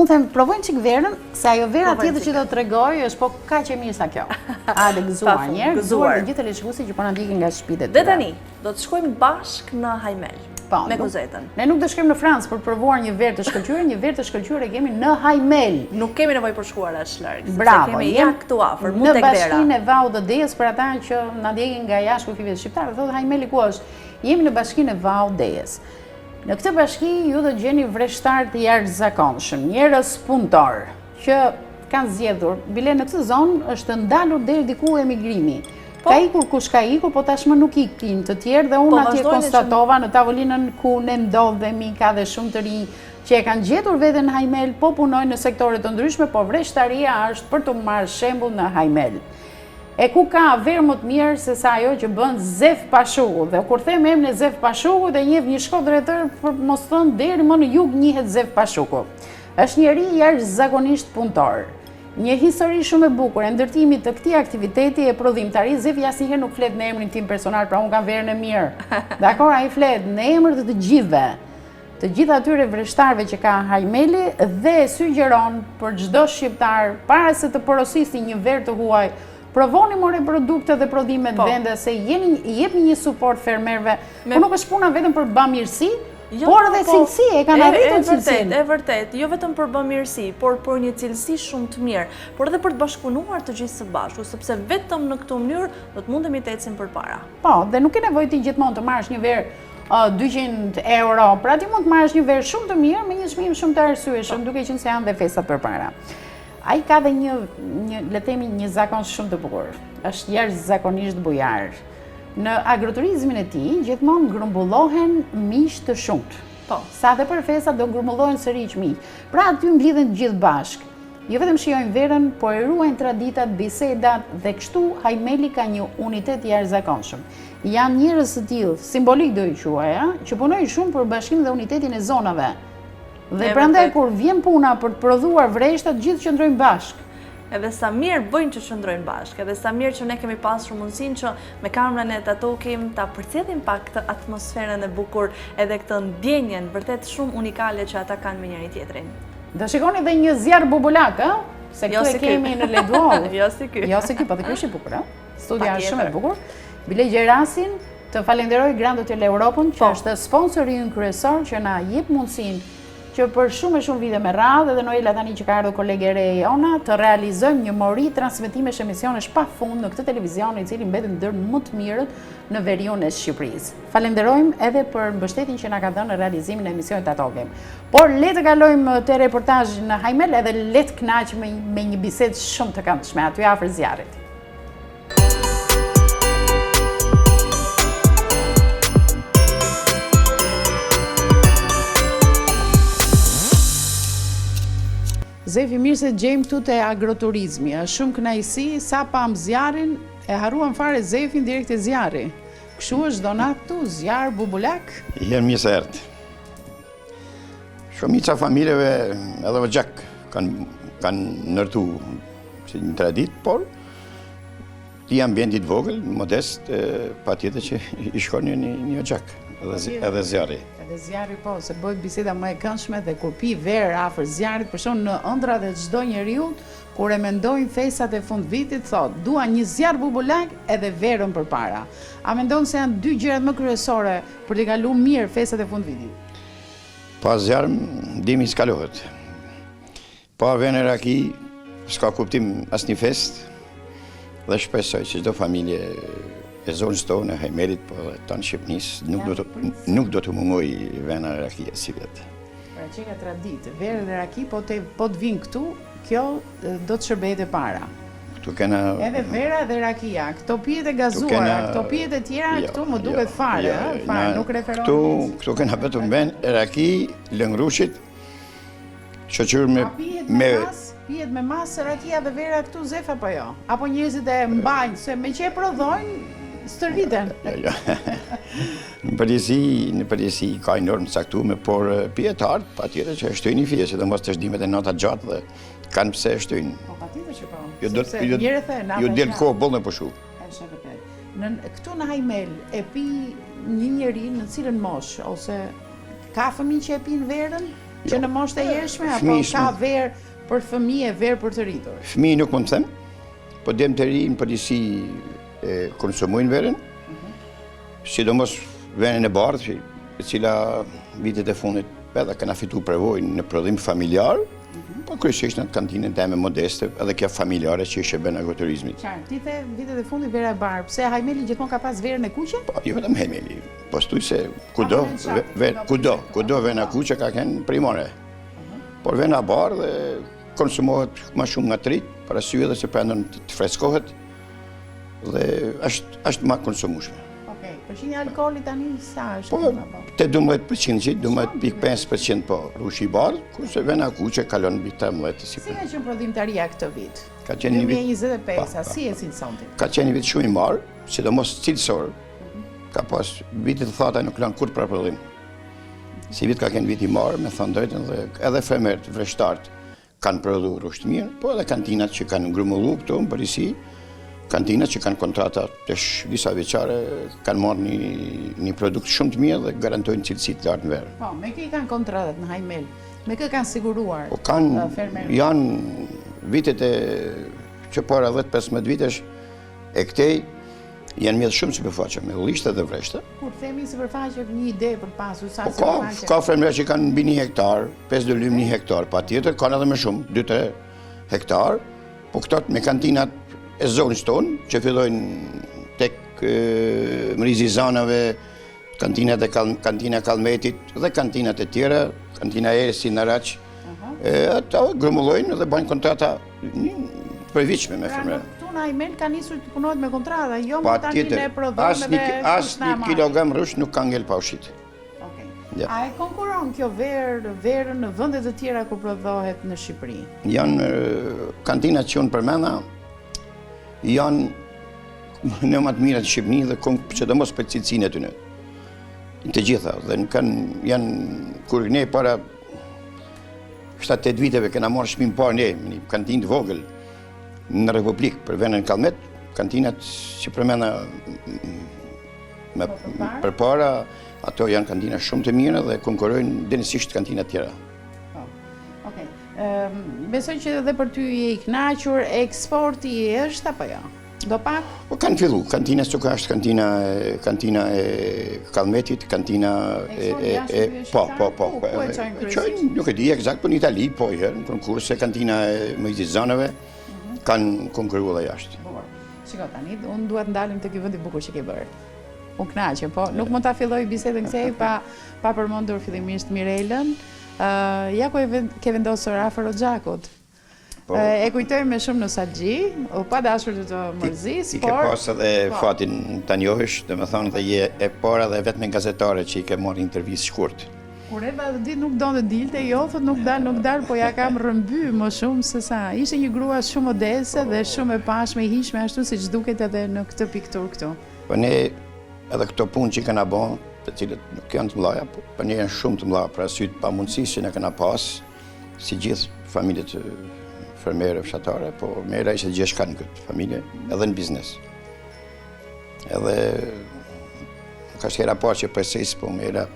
Unë them, provojnë çik verën, se ajo vera tjetër që do të tregoj është po kaq e mirë sa kjo. Hajde gëzuar një herë, gëzuar të gjithë leshkuesit që po na ndjekin nga shtëpitë e tyre. Dhe tani, do të shkojmë bashk në Hajmel. Me kuzetën. Ne nuk do shkojmë në Francë për të provuar një verë të shkëlqyer, një verë të shkëlqyer e kemi në Hajmel. Nuk kemi nevojë për shkuar as larg, bravo, kemi ja këtu afër, mund tek në dera. bashkinë e Vau dhe Dejes për ata që na ndjekin nga jashtë kufive shqiptare, thotë Hajmeli ku është? Jemi në bashkinë e Vau Dejes. Në këtë bashki ju do gjeni vreshtar të jashtëzakonshëm, njerëz punëtor që kanë zgjedhur, bile në këtë zonë është ndalur deri diku emigrimi. Ka ikur kush ka ikur, po tashmë nuk ikin të tjerë dhe unë atje konstatova në tavolinën ku ne ndodhemi, ka dhe shumë të rinj që e kanë gjetur veten në Hajmel, po punojnë në sektore të ndryshme, po vreshtaria është për të marrë shembull në Hajmel. E ku ka verë më të mirë se sa ajo që bën Zef Pashuku. Dhe kur them emrin e Zef Pashuku, dhe njeh një shkodrëtër për mos thënë deri më në jug njihet Zef Pashuku. Është njeri jashtëzakonisht punëtor. Një histori shumë e bukur e ndërtimit të këtij aktiviteti e prodhimtarisë. Zefi asnjëherë nuk flet në emrin tim personal, pra unë kam verën e mirë. Dakor, ai flet në emër të gjithëve. Të gjithë atyre vreshtarëve që ka Hajmeli dhe sugjeron për çdo shqiptar para se të porosisni një verë të huaj, provoni more produkte dhe prodhimet vende, se jepni një suport fermerëve. Po nuk është puna vetëm për bamirësi, por edhe cilësi, e kanë arritur cilësinë. E vërtet, jo vetëm për bamirësi, por për një cilësi shumë të mirë, por edhe për të bashkëpunuar të gjithë së bashku, sepse vetëm në këtë mënyrë do të mundemi të ecim përpara. Po, dhe nuk ke nevojë ti gjithmonë të marrësh një verë 200 euro, pra ti mund të marrësh një verë shumë të mirë me një çmim shumë të arsyeshëm, duke qenë se janë dhe festat përpara. Ai ka dhe le të themi një zakon shumë të bukur. Është jashtëzakonisht bujar. Në agroturizmin e tij gjithmonë grumbullohen miq të shumtë. Po, sa dhe për festa do grumbullohen sërish miq. Pra aty mblidhen të gjithë bashk. Jo vetëm shijojnë verën, por e ruajnë traditat, bisedat dhe kështu Hajmeli ka një unitet jashtëzakonshëm. Janë njerëz të tillë, simbolik do i quaj, që punojnë shumë për bashkimin dhe unitetin e zonave. Dhe prandaj kur vjen puna për të prodhuar vreshta, të gjithë qëndrojnë bashkë. Edhe sa mirë bëjnë që qëndrojnë bashkë, edhe sa mirë që ne kemi pasur mundësinë që me kamerën e të tokim ta përcjellim pak këtë atmosferën e bukur edhe këtë ndjenjen vërtet shumë unikale që ata kanë me njëri tjetrin. Do shikoni dhe një zjarr bubulak, se këtu e kemi në Leduall. Jo si ky. Jo si ky, po dhe ky është i bukur, Studia është shumë e bukur. Bile Gjerasin, të falenderoj Grand Hotel Europën, që është sponsori ynë kryesor që na jep mundësinë që për shumë e shumë vite me radhë, edhe Noela tani që ka ardhur kolege re jona, të realizojmë një mori transmetimesh emisionesh pafund në këtë televizion, i cili mbetet ndër më të mirët në veriun e Shqipërisë. Falenderojmë edhe për mbështetjen që na ka dhënë në realizimin e emisionit Tatokim. Por le të kalojmë te reportazhi në Hajmel, edhe le të kënaqemi me një bisedë shumë të këndshme aty afër zjarrit. Zefi, mirë se gjejmë këtu te agroturizmi, është shumë kënaqësi, sa pam zjarrin, e harruam fare Zefin direkt e zjarri. Kështu është donat këtu, zjarr bubulak? Janë mirë se erdhët. Shumica familjeve edhe gjak kanë ndërtu si një traditë, por ti ambientit vogël, modest, patjetër që i shkon një gjak, edhe zjarri. Edhe zjarri po, se bëhet biseda më e këndshme dhe kur pi verë afër zjarrit, për shkak në ëndrat e çdo njeriu, kur e mendojnë festat e fundvitit, thotë, dua një zjarr bubulak edhe verën përpara. A mendon se janë dy gjërat më kryesore për të kaluar mirë festat e fundvitit? Pa zjarr, dimi s'kalohet. Pa vene raki, s'ka kuptim asnjë fest, dhe shpresoj që çdo familje e zonës tonë, Hajmelit, po tonë Shqipënisë, nuk do të mungoj vena e rakia si vetë. Pra që ka traditë, verë dhe raki, po të vinë këtu, kjo do të shërbejt e para. Këtu kena... Edhe vera dhe rakia, këto pijet e gazuara, këto pijet e tjera, këtu më duket fare, nuk referohen. Këtu kena vetëm ven e raki, lëngrushit, shoqër me... Pijet me masë, rakia dhe vera këtu Zef apo jo? Apo njerëzit e mbajnë, se me që e prodhojnë, stërviten. Në përgjithësi ka një normë caktuar, por pijetarët patjetër që e shtojnë fije, sidomos të shdimet e natat gjatë dhe kanë pse e shtojnë. Po patjetër që po. Jo del kohë bollë po shu. Është vërtet. Këtu në Hajmel e pi një njeri në cilën moshë ose ka fëmijë që e pinë verën? Që në moshë të jeshme, apo ka verë për fëmijë e verë për të rritur? Fëmijë nuk mund të them, po dem të ri në përgjithësi konsumojnë verën, sidomos verën e bardhë, e cila vitet e fundit edhe kena fitu përvojnë në prodhim familjar, po kryesisht në kantinën teme modeste, edhe kjo familjare që ishe bën agroturizmit. Qartë, ti the vitet e fundit vera e bardhë, pse Hajmeli gjithmonë ka pas verën e kuqe? Po, jo vetëm Hajmeli, po stuj se kudo vena kuqe ka kënë primore. Por vena bardhë konsumohet më shumë nga trit, për arsye edhe se prandon të freskohet dhe është më konsumueshme. Okej, përqindja e alkoolit tani sa është? Po, te 12% që 12.5% po rushi i bardhë, kurse vena kuqe kalon mbi 13 Si ka qenë prodhimtaria këtë vit? Ka qenë një vit 2025, si e cilësonti? Ka qenë një vit shumë i marrë, sidomos cilësor. Ka pas vitit të thata nuk lanë kur për prodhim. Si vit ka qenë vit i marrë, me thënë drejtën, dhe edhe fermerët vreshtartë kanë prodhu rusht mirë, po edhe kantinat që kanë ngrumullu këto në përgjithësi, kantinat që kanë kontrata tash disa vjeçare kanë marrë një produkt shumë të mirë dhe garantojnë cilësi të lartë në verë. Po, me kë i kanë kontratat në Hajmel? Me kë kanë siguruar fermerët? Janë vitet që para 10-15 vitesh e këtej janë mjetë shumë sipërfaqe me ullishte dhe vreshte. Kur themi sipërfaqe, një ide për pasur sa Po ka fermerë që kanë mbi 1 hektar, 5 dëlym 1 hektar, patjetër kanë edhe më shumë, 2-3 hektar, po këto me kantinat e zonës tonë, që fillojnë tek Mrizi Zanave, kantina Kalmetit dhe kantinat e tjera, kantina Ersi në Raq, ato grumullojnë dhe bajnë kontrata përviqme me fermerë. Këtu në Hajmel ka nisur të punohet me kontrata, jo më tani ne prodhojmë asë një kilogram rush nuk ka ngel pa ushit. A e konkuron kjo verë në vendet të tjera ku prodhohet në Shqipëri? Janë kantinat që unë përmenda, janë në më të mira të Shqipëni dhe sidomos për cilësinë e tyre. Të gjitha, dhe janë, kur ne para 7-8 viteve kena marrë shtëpinë parë ne, një kantinë të vogël në Republikë për venën Kalmet, kantinat që përmenda për para, ato janë kantina shumë të mira dhe konkurrojnë denësisht kantinat tjera. Okej. Besoj që edhe për ty je i kënaqur, eksporti është apo jo? Do pak? Po kanë fillu, kantina Stuka është kantina e Kalmetit, kantina po. Nuk e di eksakt, po në Itali, po herë, në konkurse kantina e Mëjzizanëve, kanë konkurruar dhe jashtë. Shiko tani, unë duhet ndalim të ky vend i bukur që ke bërë. Unë kënaqem, po nuk mund ta filloj bisedën kësej pa përmendur fillimisht Mirelën. Ja ku ke vendosur afër Xhakut. E kujtoj me shumë nostalgji, pa dashur të të mërzis, por... Ti ke pas edhe fatin të njohësh, dhe me thonë dhe je e para dhe vetëm gazetare që i ke marrë intervistë shkurt. Kur edhe ditë nuk do të dilte, jo, thot nuk dal, po ja kam rëmby më shumë se sa. Ishte një grua shumë modeste dhe shumë e pashme, i hishme, ashtu si që duket edhe në këtë piktur këtu. Po ne, edhe këto punë që i kena bon, të cilët nuk janë të mlaja, po ne janë shumë të mlaja, pra sytë pa mundësi që ne kena pas, si gjithë familjet fermerë, fshatare, po mera ishte gjithë shka në këtë familje, edhe në biznes. Edhe, ka shkera parë që përses, po mera...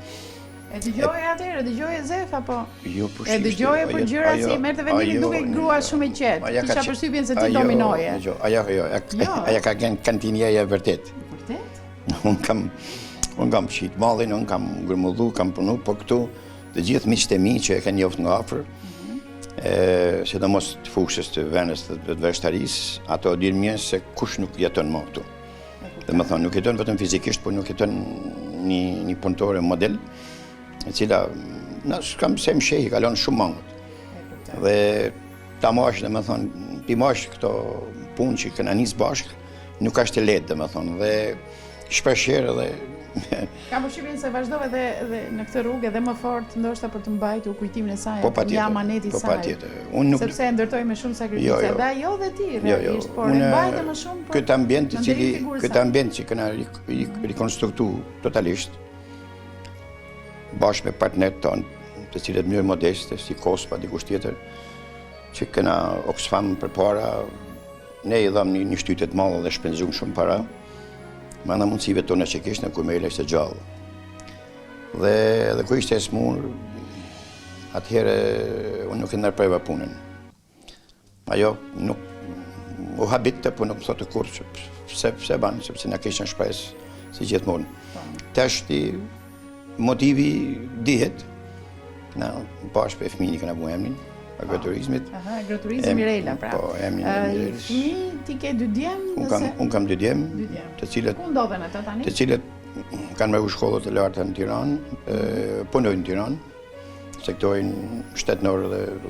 E dëgjoje atëherë, dëgjoje Zef, apo? Jo, po e dëgjoje për gjëra si merrte vendimin duke grua shumë e qetë. Kisha përshtypjen se ti dominoje. Aja ka qenë kantinjeja vërtet. Vërtet? Unë kam shit mallin, unë kam grumullu, kam punu, po këtu të gjithë miqtë e mi që e kanë njoftë nga afër, sidomos të fushës të venës të veshtarisë, ato dinë mirë se kush nuk jeton më këtu. Dhe më thonë, nuk jeton vetëm fizikisht, por nuk jeton një punëtore model, e cila, kam se më shehi, kalon shumë mangët. Dhe ta mash, dhe më thonë, ti mash këto punë që këna nisë bashkë, nuk ashtë e letë, dhe më thonë, dhe shpeshherë dhe... Kam përshtypjen se vazhdove dhe në këtë rrugë edhe më fort, ndoshta për të mbajtur kujtimin e saj, një amaneti saj. Po patjetër. Sepse e ndërtoi me shumë sakrificë, dhe ajo dhe ti, realisht, por e mbajte më shumë për... Këtë ambient që këna rekonstruktu totalisht, bashkë me partnerët tonë, të cilët mënyrë modeste, si Kospa, dikush tjetër, që këna Oxfam për para, ne i dham një shtytet madhe dhe shpenzum shumë para, ma në mundësive tona që kishtë në Kumela ishte gjallë. Dhe ku ishte e smur, atëherë unë nuk e ndërpreva punën. Ajo nuk u habitte, po nuk më thotë kur pse banë, sepse na kishën shpresë si gjithmonë. Tashti motivi dihet, na bashkë me fëmijën që na bu emrin, agroturizmit. Agroturizmi Mirela, pra. Po, emrin e Mirelës. Fëmijë ti ke 2 djem? Unë kam 2 djem, të cilët Ku ndodhen ata tani? të cilët kanë mërru shkollët e larta në Tiranë, punojnë në Tiranë, sektorin shtetënor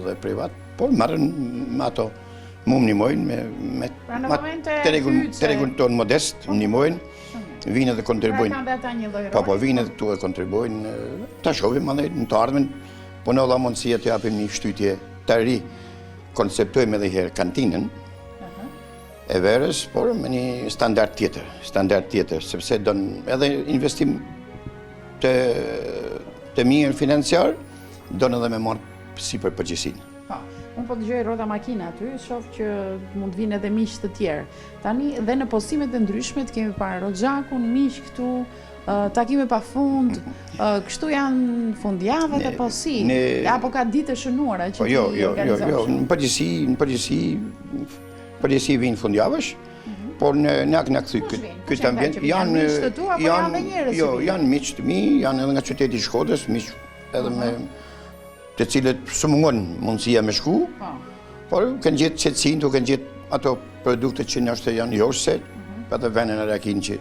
dhe privat, por marrën me ato, mu më nimojnë me të regullën tonë modest, më nimojnë, vinë dhe kontribojnë. Pra kanë dhe ata një lloj roli? Po, vinë dhe tu e kontribojnë, ta shohim në të ardhmen, po në dha mundësia të japim një shtytje të ri, konceptojmë edhe herë kantinën, e verës, por me një standard tjetër, sepse donë edhe investim të mirë financiar, donë edhe me marë si për përgjësinë. Po, unë po dëgjoj rrota makina aty, shoh që mund të vinë edhe miq të tjerë. Tani dhe në postimet e ndryshme kemi parë Roxhakun, miq këtu, takime pa fund, kështu janë fundjavët apo si? Apo ka ditë të shënuara që ti organizosh? Jo, në përgjithësi vinë fundjavësh, por në akë në këthy këtë ambient, janë miq të mi, janë edhe nga qyteti Shkodrës, miq edhe me të cilët së mungon mundësia me shku, por kanë gjithë qetësinë, tu kanë gjithë ato produkte që nështë janë joshse, për të venën e rakin që...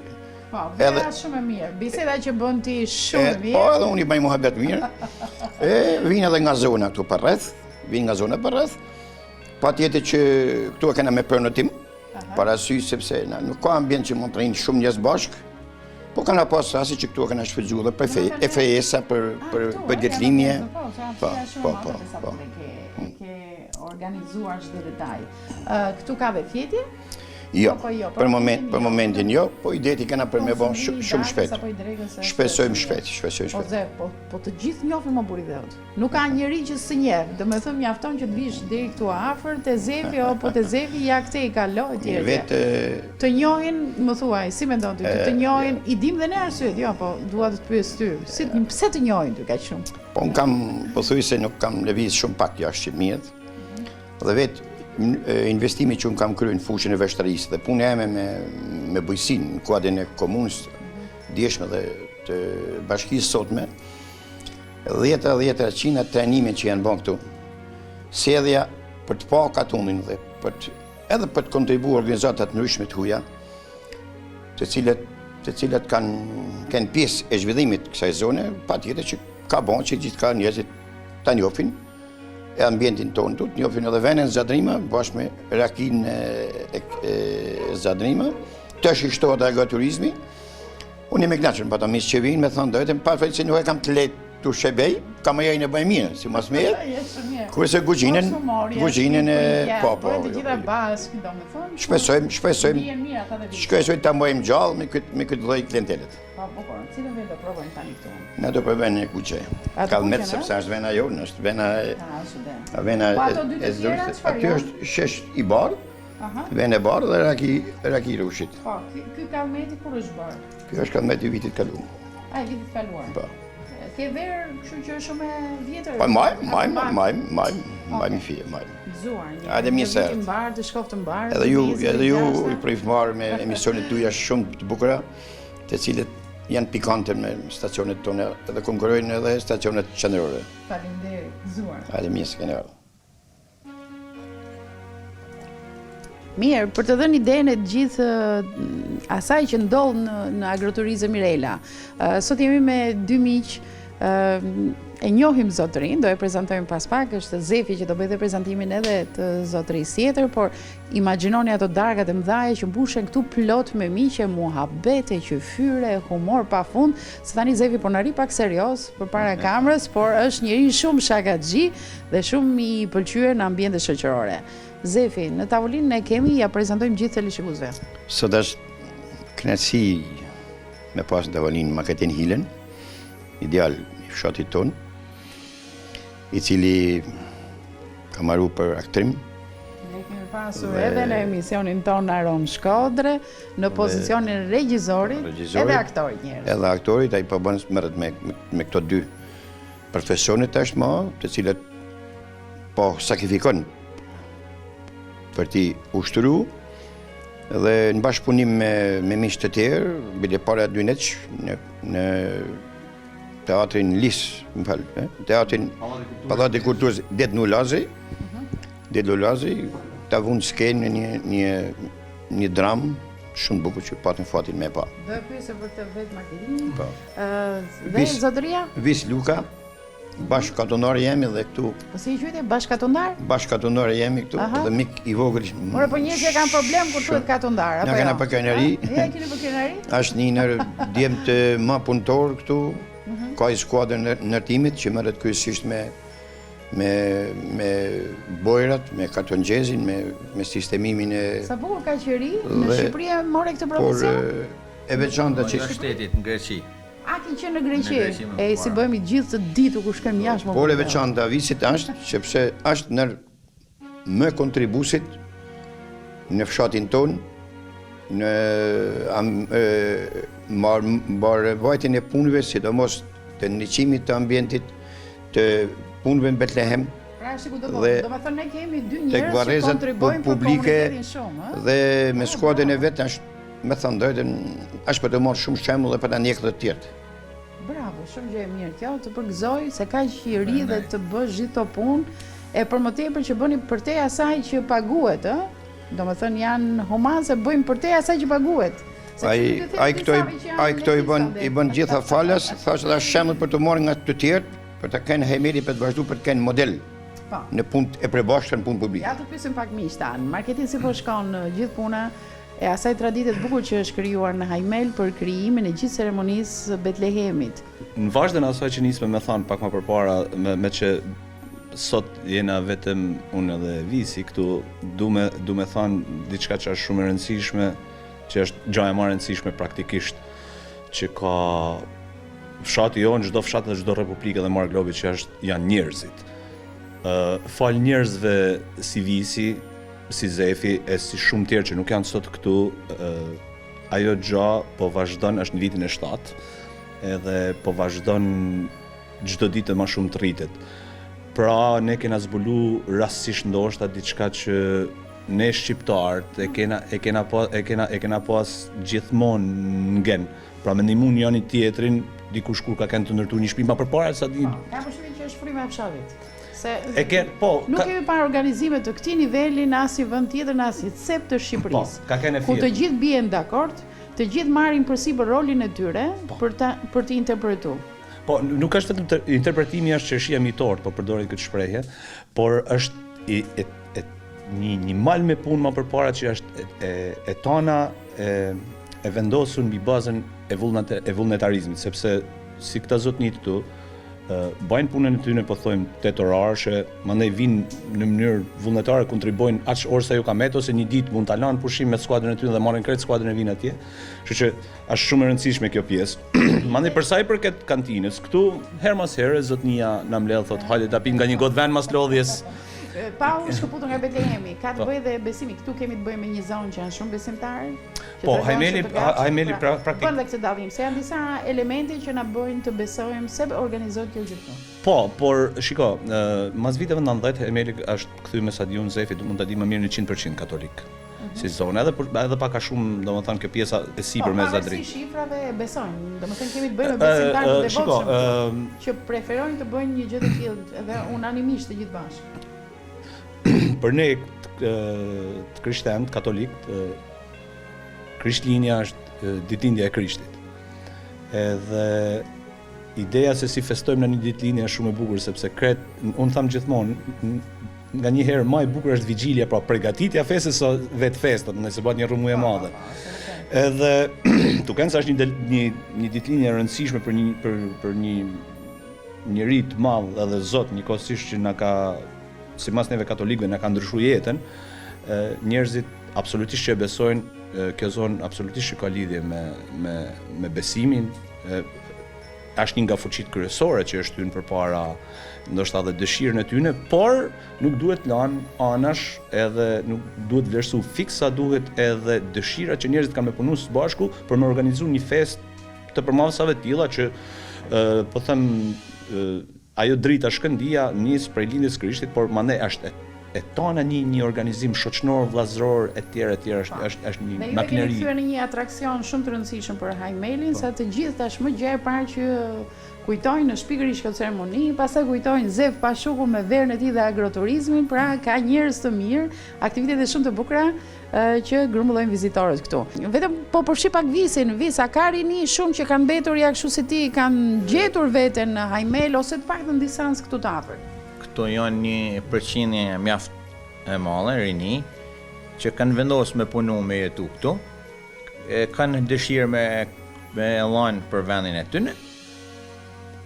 Po, vera shumë e mirë, biseda që bën ti shumë e mirë. Po, edhe unë i bëj muhabet mirë. Vinë edhe nga zona këtu për rreth, pa tjetër që këtu e kena me përnotim, parasy sepse nuk ka ambient që mund të rinë shumë njerëz bashkë, po kana pas rasti që këtu e kena shfrytzuar dhe për fejesa, për ditëlindje. Po. Ke organizuar çdo detaj. Këtu ka dhe fjetje? Jo, për momentin jo, po ideti kena për me bon shumë shpejt. Shpesojmë shpejt. Po të gjithë njohin më buri dheut. Nuk ka njeri që së njeh, dhe me thëmë mjafton që të vish deri këtu afër, te Zefi, po te Zefi ja këte i kaloj, tjerë. Të njohin, më thuaj, si mendon ty, të njohin, i dim dhe ne arsyet, jo, po dua të të pyes ty, pse të njohin ty kaq shumë? Po unë kam, po thuj se nuk kam lëviz shumë pak jashtë Shqipërisë, dhe vetë investimi që unë kam kryer në fushën e veshtarisë dhe punë eme me bujqësinë në kuadrin e komunës djeshme dhe të bashkisë sotme, 10 qina trajnime që janë bën këtu, sjellja për të pa katunin dhe edhe për të kontribuar organizatat ndryshme të huaja, të cilat kanë pjesë e zhvillimit kësaj zone, patjetër që ka bën që gjithka njerëzit ta njohin e ambientin tonë të njohin edhe venen Zadrima, bashkë me rakin e Zadrima, të shishtohet agroturizmi. Unë jam i kënaqur me ata miq që vinë, me thonë drejtën, pa fjalë se nuk e kam të lehtë tu shebej, kam ajë në bëj mirë, si mos mirë. Kurse kuzhinën po. Të gjitha bashkë, domethënë. Shpresojmë ta mbajmë gjallë me këtë lloj klientelet. Po, cilën vend do provojmë tani këtu? Ne do provojmë në kuqe. Kallmet sepse është vena jonë, është vena e zyrës. Aty është shesh i bardh, vend e bardh dhe raki rushit. Po, ky kallmeti kur është bardh? Ky është kallmeti i vitit kaluar. I vitit kaluar. Po. Ke verë, kështu që është shumë e vjetër? Po, majmë fije, majmë. Gëzuar, një vit i mbarë, të shkoftë mbarë. Edhe ju i pritmarë me emisionet tuja shumë të bukura, të cilët janë pikante me stacionet tonë edhe konkurrojnë edhe stacionet qendrore. Faleminderit, gëzuar. Mirë se keni ardhur. Mirë, për të dhënë idenë e gjithë asaj që ndodh në agroturizëm Mirela. Sot jemi me 2 miq, e njohim zotërin, do e prezantojmë pas pak, është Zefi që do bëjë prezantimin edhe të zotërisë tjetër, por imagjinoni ato darkat e mëdha që mbushen këtu plot me miqe, muhabete, qyfyre, humor pafund. Se tani Zefi po na ri pak serioz përpara kamerës, por është njëri shumë shakaxhi dhe shumë i pëlqyer në ambiente shoqërore. Zefi, në tavolinën e kemi, ja prezantojmë gjithë teleshikuesve. Sot është kënaqësi me pas në tavolinë Maketin Hilen, ideal i fshatit ton, i cili ka marru për aktrim. Ne kemi pasur edhe në emisionin ton Aron Shkodre, në pozicionin regjizorit, edhe aktorit njerëz. Edhe aktorit, ai po bën merret me këto dy profesionet tashmë, të cilët po sakrifikon për t'i ushtru, dhe në bashkëpunim me miq të tjerë, bile para 2 neç në teatrin Lis, teatrin Pallati i Kulturës Det Nulazi, ta vënë skenë një dramë shumë bukur që patën fatin me pa. Do e pyesë për të vetë marketingun. Po. Dhe zotëria? Vis Luka, bashkëkatonare jemi dhe këtu. Po si i quajtë bashkëkatonare? Bashkëkatonare jemi këtu dhe mik i vogël. Por po njerëzit kanë problem kur thuhet katonдар, apo jo? Na kena për krenari. Ja keni për krenari? Është një ndër djemt më punëtor këtu. Ka i skuadrën ndërtimit që merret kryesisht me bojrat, me kartongjezin, me sistemimin e... Sa bukur ka qeri, në Shqipëri e more këtë profesion? Por e veçanta që... Në shtetit, në Greqi. A ki qenë në Greqi? E si bëjmë i gjithë të ditu ku shkem jashtë më... Por e veçanta visit është, sepse është nër më kontribusit në fshatin tonë, në vajtjen e punëve, sidomos të ndriçimit të ambientit, të punëve në Betlehem, pra është ku do të thënë ne kemi 2 njerëz që kontribojnë për publike komunitetin shumë, dhe me skuadrën e vet është, me thënë drejtën, është për të marrë shumë shembull dhe për ta ndjekë të tjerët. Bravo, shumë gjë e mirë kjo, të përgëzoj se ka qiri dhe të bësh gjithë to punë, e për më tepër që bëni përtej asaj që paguhet, ë? Domethënë janë humanse bëjmë përtej asaj që paguhet. Ai këto i bën gjitha falas, thashë dhe shembull për të marrë nga të tjerë, për të kenë hemeli për të vazhdu për të kenë model në punë e përbashkët në punë publike. Ja të pysim pak miq tanë, marketing si po shkon gjithë puna e asaj tradite të bukur që është krijuar në Hajmel për krijimin e gjithë ceremonisë Betlehemit. Në vazhdën asaj që nisme me thanë pak më përpara, me që sot jena vetëm unë dhe Visi këtu, du me thanë diçka që është shumë e rëndësishme, që është gjë e më e rëndësishme praktikisht, që ka fshati jonë, çdo fshat dhe çdo republikë dhe marrë globi që janë njerëzit. Fal njerëzve si Visi, si Zefi e si shumë tjerë që nuk janë sot këtu, ajo gjë po vazhdon, është në vitin e 7, edhe po vazhdon çdo ditë më shumë të rritet. Pra ne kena zbulu rastësisht ndoshta diçka që ne shqiptarët e kena pas gjithmonë ngen. Pra me ndihmu njëri tjetrin, dikush kur ka kënë të ndërtu një shtëpi më përpara se di. Ka përshtypjen që është fryma e fshatit. Nuk kemi parë organizime të këtij niveli në asnjë vend tjetër në asnjë cep të Shqipërisë. Ku të gjithë bien dakord, të gjithë marrin përsipër rolin e tyre për të interpretuar. Po, nuk është vetëm interpretimi është çështja mitore, po përdoret këtë shprehje, por është një mal me punë më përpara që është e tona e vendosur mbi bazën e vullnetarizmit, sepse si këta zotnit këtu bajnë punën e tyre, po thojmë 8 orare, që mandej vinë në mënyrë vullnetare, kontribojnë aq orë sa ju ka met, ose një ditë mund ta lanë pushim me skuadrën e tyre dhe marrin krejt skuadrën e vinë atje. Kështu që është shumë e rëndësishme kjo pjesë. Mandej për sa i përket kantinës, këtu her mas here zotnia na mbledh thotë hajde ta pim nga një gotë vend mas lodhjes. Pa u shkëputur nga Betlehemi, ka të bëjë dhe besimi. Këtu kemi të bëjmë me një zonë që janë shumë besimtarë. Po, Hajmeli praktikisht bën dhe këtë dallim, se janë disa elemente që na bëjnë të besojmë se organizohet kjo gjithmonë. Po, por shiko, mas viteve 90 Hajmeli është kthyer me stadion Zefi, mund ta di më mirë 100% katolik. Si zonë, edhe pak a shumë, domethënë kjo pjesa e sipër me Zadri. Po, si shifrave besojnë, domethënë kemi të bëjmë me besimtarë të devotshëm që preferojnë të bëjnë një gjë të tillë edhe unanimisht të gjithë bashkë. Për ne të krishterët, katolikët, Krishtlindja është ditëlindja e Krishtit. Edhe ideja se si festojmë në një ditëlindje është shumë e bukur, sepse unë tham gjithmonë, nga një herë më e bukur është vigjilja, pra përgatitja festës së vetë festës, nëse bëhet një rrëmuj e madhe. Edhe duken se është një ditëlindje e rëndësishme për një rit të madh edhe Zot, njëkohësisht që na ka, sipas neve katolikëve, na ka ndryshuar jetën, njerëzit absolutisht që e besojnë, kjo zonë absolutisht që ka lidhje me besimin, është një nga fuqitë kryesore që është hyrë përpara ndoshta edhe dëshirën e tyre, por nuk duhet lanë anash edhe nuk duhet vlerësu fiksa, duhet edhe dëshira që njerëzit kanë me punu së bashku për me organizu një fest të përmavsave tilla që po them ajo drita Shkëndia nis prej lindjes Krishtit, por mandej është e tona një organizim shoqëror, vllazëror etj. Është një Ne makineri. kemi kthyer në një atraksion shumë të rëndësishëm për Hajmelin, sa të gjithë tashmë gjë e parë që kujtojnë në pikërisht këtë ceremoni, pastaj kujtojnë Zef Pashuku me verën e tij dhe agroturizmin, pra ka njerëz të mirë, aktivitete shumë të bukura që grumbullojnë vizitorët këtu. Vetëm po përfshi pak visin, a ka rini shumë që kanë mbetur ja kështu si ti, kanë gjetur veten në Hajmel ose të paktën distancë këtu të afër. Këto janë një përqindje mjaft e madhe, rini, që kanë vendosur me punu me jetu këtu, kanë dëshirë me elan për vendin e tyre.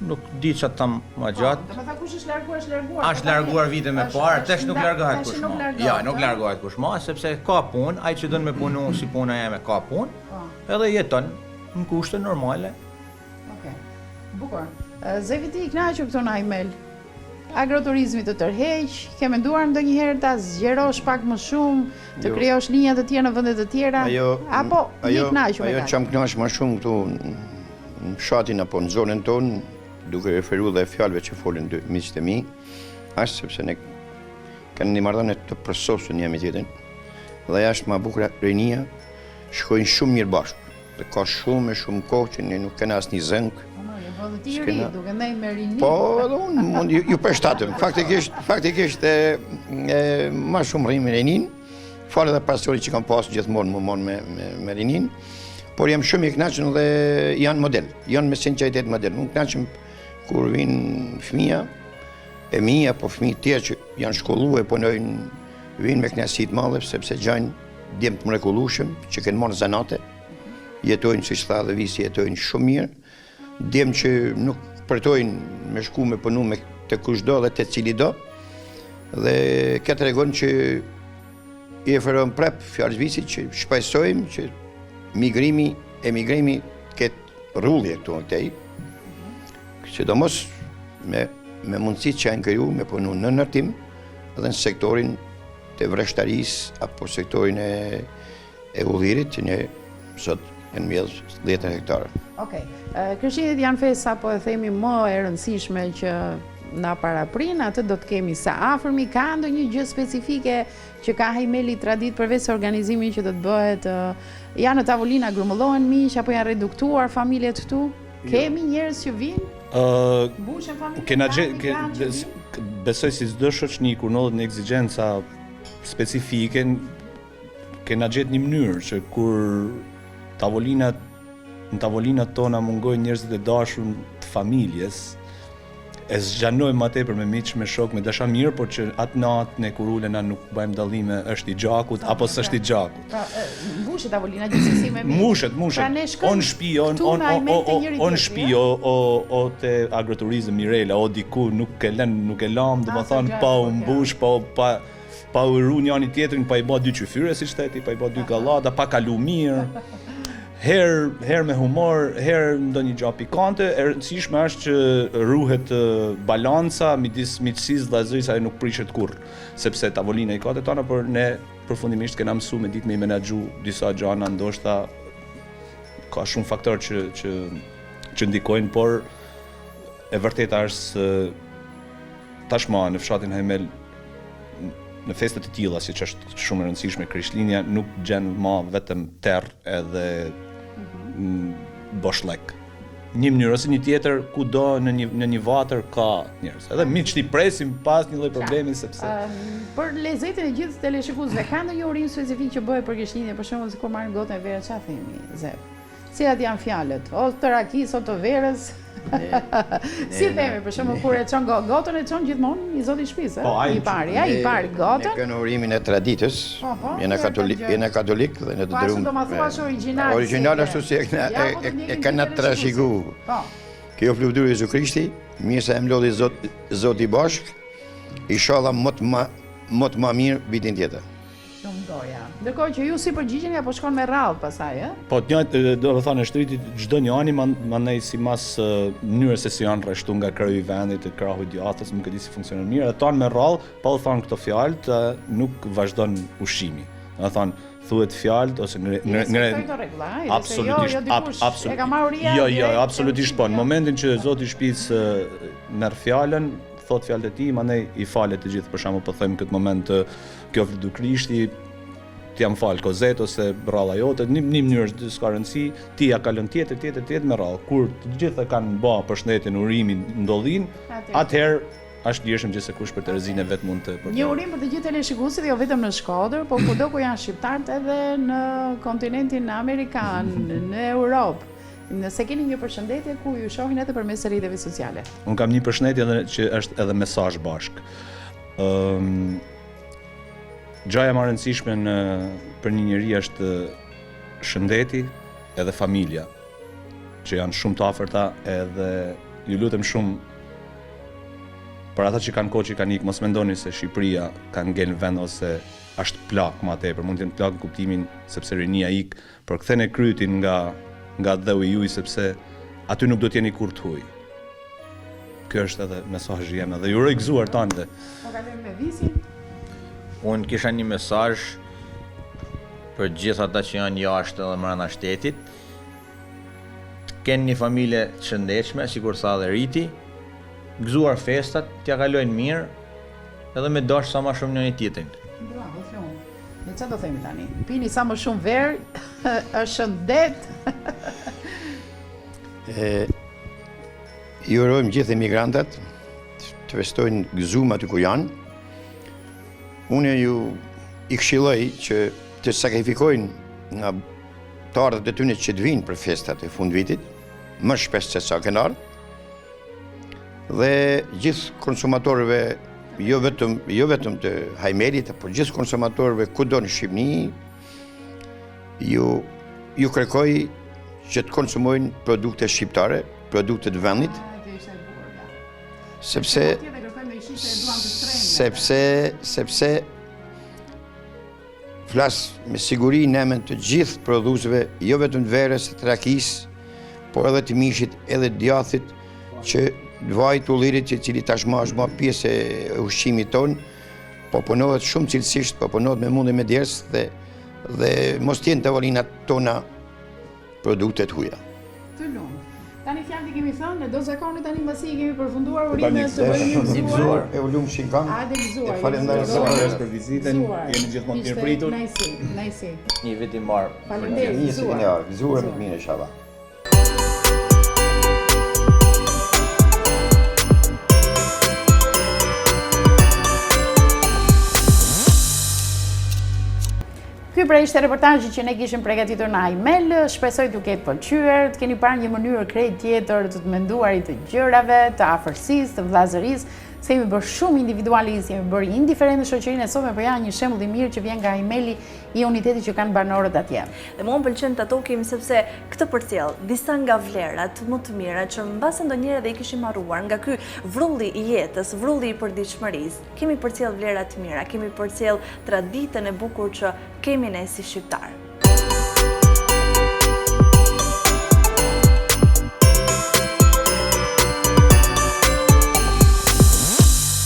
Nuk di që tam ma gjatë. Do të thotë kush është larguar, është larguar. Është larguar vite me parë, tash nuk largohet kush ma. Ja, nuk largohet kush ma, sepse ka punë, ai që don me punu si puna jeme ka punë, edhe jeton në kushte normale. Okej. Bukur. Zevi ti i kënaqur këtu në Hajmel? Agroturizmi të tërheq, ke menduar ndonjëherë ta zgjerosh pak më shumë, të krijosh linja të tjera në vende të tjera? Apo i kënaqur me ajo kaq? që më kënaq më shumë këtu në fshatin apo në zonën tonë, duke referuar dhe fjalëve që folën dy miqtë e mi, është sepse ne kanë një marrëdhënie të përsosur një me tjetrin. Dhe është më bukur rinia, shkojnë shumë mirë bashkë. Dhe ka shumë kohë që ne nuk kena asnjë zënk. Po dhe ti ri, duke ndaj me rini. Po, edhe unë mund ju përshtatëm. Faktikisht më shumë rrim me rinin, falë edhe pastorit që kam pasur gjithmonë më mon me rinin, por jam shumë i kënaqur dhe janë model, janë me sinqeritet model. Unë kënaqem kur vinë fëmija e mi apo fëmijë tjerë që janë shkolluar e punojnë, vinë me kënaqësi të madhe sepse gjajnë djem të mrekullueshëm që kanë marrë zanate, jetojnë siç tha dhe visi jetojnë shumë mirë. Djem që nuk përtojnë me shku me punu me të kushdo dhe të cili do, dhe këtë tregon që i referojmë prep fjalës visit që shpresojmë që emigrimi këtë rrullje këtu në këtej, sidomos me mundësit që janë kriju me punu në ndërtim edhe në sektorin të vreshtarisë apo sektorin e udhirit që ne sot në mjedh 10 hektarë. Okej. Krishterët janë festa, po e themi më e rëndësishme që na paraprin, atë do të kemi sa afërmi. Ka ndonjë gjë specifike që ka Hajmeli tradit përveç organizimin që do të bëhet? Janë në tavolina grumbullohen miq apo janë reduktuar familjet këtu? Kemi njerëz që vinë? Mbushen familjet? Besoj si çdo shoqëni kur ndodhet në ekzigjenca specifike, kena gjetë një mënyrë që kur në tavolinat tona mungojnë njerëzit e dashur të familjes, e zgjanojmë më tepër me miq, me shok, me dashamirë, por që atë natë ne kur ulena nuk bëjmë dallime është i gjakut apo s'është i gjakut. Mbushet tavolina gjithsesi me miq. Mbushet. On shtëpi, on shtëpi, o te agroturizëm Mirela, o diku nuk e lam, domethënë pa u mbush, pa u rru njëri tjetrin, pa i bë dy qyfyre siç theti, pa i bë dy gallata, pa kalu mirë. Herë me humor, herë ndonjë gjë pikante. E rëndësishme është që ruhet balanca midis miqësisë dhe vëllazërisë, ajo nuk prishet kurrë, sepse tavolina i ka të tona, por ne përfundimisht kena mësuar me ditë me i menaxhu disa gjëra, ndoshta ka shumë faktorë që ndikojnë, por e vërteta është se tashmë në fshatin Hajmel në festet e tilla, siç është shumë e rëndësishme Krishtlindja, nuk gjen më vetëm terr edhe boshllëk. Një mënyrë ose një tjetër, kudo në një vatër ka njerëz. Edhe miqt i presim pas një lloj problemi sepse për lezetin e gjithë teleshikuesve, ka ndonjë urim specifik që bëhet për Krishtlindjen, për shembull kur marrin gotën e verës, çfarë themi, Zef? Cilat janë fjalët? O të rakis, o të verës? Si themi, për shembull kur e çon gotën e çon gjithmonë i zoti i shtëpisë, i pari gotën. Ne kemi urimin e traditës. Jena katolik dhe ne të dërum. Origjinal ashtu si e kanë trashëguar. Kjo fluturë Jezu Krishti, mirë se e mlodhi Zoti bashk, inshallah më të mirë vitin tjetër. Ndërkohë që ju si përgjigjeni apo shkon me radhë pasaj, Po, do të thonë shtritit çdo një ani mandej simas mënyrës se si janë rreshtu nga krau i vendit, krahu i djathtës, nuk e di si funksionon mirë, ato me radhë, pa u thënë këto fjalë, nuk vazhdon ushqimi. Do të thonë thuhet fjalë ose absolutisht po. Në momentin që zoti i shtëpisë merr fjalën, thot fjalët e tij, mandej i falet të gjithë, për shembull po them këtë moment kjo vlidu Krishti, ti jam fal kozet ose rralla jote, një mënyrë s'ka rëndësi, ti ja kalon tjetër me radhë. Kur të gjithë e kanë bë përshëndetjen, urimin, ndodhin, atëherë është lirshëm që se kush për Terezinë vet mund të përdorë. Një urim për të gjithë teleshikuesit, jo vetëm në Shkodër, por kudo ku janë shqiptarët edhe në kontinentin amerikan, në Europë. Nëse keni një përshëndetje ku ju shohin edhe përmes rrjeteve sociale. Unë kam një përshëndetje që është edhe mesazh bashk. Gjaja më e rëndësishme për një njeri është shëndeti edhe familja, që janë shumë të afërta, edhe ju lutem shumë për ata që kanë kohë që kanë ikë, mos mendoni se Shqipëria ka ngel vend ose është plak më tepër, mund të jenë plak në kuptimin sepse rinia ik, por ktheni krytin nga dheu i juaj sepse aty nuk do të jeni kur të huaj. Ky është edhe mesazhi jam dhe ju uroj gëzuar tani. Po kalojmë me Visin. Unë kisha një mesazh për gjithë ata që janë jashtë dhe brenda shtetit. Të kenë një familje të shëndetshme, sikur tha dhe Riti, gëzuar festat, t'ja kalojnë mirë, edhe me dash sa më shumë njëri tjetrin. Bravo, shumë. Ne çfarë do themi tani? Pini sa më shumë verë, është shëndet. Ju urojmë gjithë emigrantat të festojnë gëzuar aty ku janë. Unë ju i këshilloj që të sakrifikojnë nga të ardhët e tyre që të vinë për festat e fundvitit, më shpesh se sa kanë ardhur. Dhe gjithë konsumatorëve, jo vetëm të Hajmelit, por gjithë konsumatorëve kudo në Shqipëni, ju kërkoj që të konsumojnë produkte shqiptare, produkte të vendit, sepse flas me siguri në emër të gjithë prodhuesve, jo vetëm të verës, të rakisë, por edhe të mishit, edhe të djathit, që vajt ullirit i cili tashmë është më pjesë e ushqimit tonë, po punohet shumë cilësisht, po punohet me mundje me ders dhe mos t'jenë tavolinat tona produktet huaja. Të lumë. Tani fjalë kemi thënë, ne do zakoni tani mbasi kemi përfunduar urimet të bëjmë një gëzuar. E ulum shinkan. Hajde gëzuar. Faleminderit për vizitën, jeni gjithmonë të mirëpritur. Najsi. Një vit i marr. Faleminderit. Gëzuar me të mirë inshallah. Ky pra ishte reportazhi që ne kishim përgatitur në Ajmel, shpresoj t'ju ketë pëlqyer, të keni parë një mënyrë krejt tjetër të menduarit të gjërave, të afërsisë, të vëllazërisë, se jemi bërë shumë individualistë, jemi bërë indiferent në shoqërinë e sotme, por ja një shembull i mirë që vjen nga Ajmeli i unitetit që kanë banorët atje. Dhe mua më pëlqen të tokim sepse këtë përcjell disa nga vlerat më të mira që mbase ndonjëherë dhe i kishim harruar nga ky vrulli i jetës, vrulli i përditshmërisë. Kemi përcjell vlera të mira, kemi përcjell traditën e bukur që kemi ne si shqiptar.